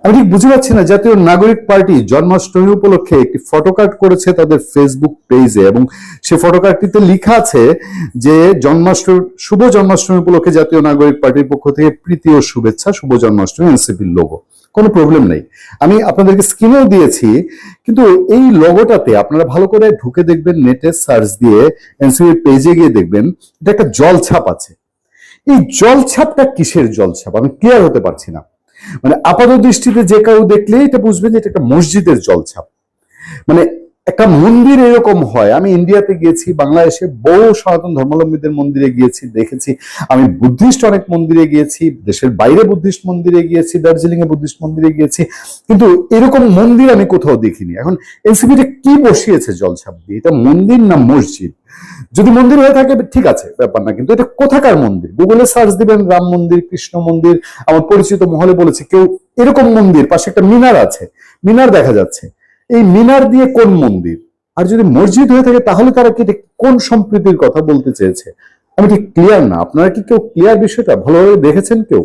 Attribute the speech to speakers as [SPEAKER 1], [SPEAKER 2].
[SPEAKER 1] আমি ঠিক বুঝতে পারছি না, জাতীয় নাগরিক পার্টি জন্মাষ্টমী উপলক্ষে একটি ফটোকার্ড করেছে তাদের ফেসবুক পেজে, এবং সে ফটোকার্ডটিতে লেখা আছে যে শুভ জন্মাষ্টমী উপলক্ষে জাতীয় নাগরিক পার্টির পক্ষ থেকে প্রীতি ও শুভেচ্ছা, শুভ জন্মাষ্টমী, এনসিপির লোগো। কোনো প্রবলেম নেই, আমি আপনাদেরকে স্ক্রিনেও দিয়েছি। কিন্তু এই লোগোটাতে আপনারা ভালো করে ঢুকে দেখবেন, নেটে সার্চ দিয়ে এনসিপির পেজে গিয়ে দেখবেন এটা একটা জলছাপ আছে। এই জলছাপটা কিসের জলছাপ আমি ক্লিয়ার হতে পারছি না। মানে আপাত দৃষ্টিতে যে কেউ দেখলেই এটা বুঝবেন যে এটা একটা মসজিদের জলছাপ। মানে একটা মন্দির এরকম হয়, আমি ইন্ডিয়াতে গিয়েছি, বাংলাদেশে বহু সনাতন ধর্মাবলম্বীদের মন্দিরে গিয়েছি, দেখেছি। আমি বুদ্ধিস্ট অনেক মন্দিরে গিয়েছি, দেশের বাইরে বুদ্ধিস্ট মন্দিরে গিয়েছি, দার্জিলিং এ বুদ্ধিস্ট মন্দিরে গিয়েছি, কিন্তু এরকম মন্দির আমি কোথাও দেখিনি। এখন এনসিপিটা কি বসিয়েছে জলছাপ দিয়ে? এটা মন্দির না মসজিদ? যদি মন্দির হয়ে থাকে ঠিক আছে, ব্যাপার না, কিন্তু এটা কোথাকার মন্দির? গুগলে সার্চ দিবেন রাম মন্দির, কৃষ্ণ মন্দির। আমার পরিচিত মহলে বলেছে কেউ এরকম মন্দির, পাশে একটা মিনার আছে, মিনার দেখা যাচ্ছে, এই মিনার দিয়ে কোন মন্দির? আর যদি মসজিদ হয়ে থাকে তাহলে তারা কি কোন সম্প্রীতির কথা বলতে চেয়েছে? আমি ঠিক ক্লিয়ার না। আপনারা কি কেউ ক্লিয়ার বিষয়টা ভালোভাবে দেখেছেন কেউ?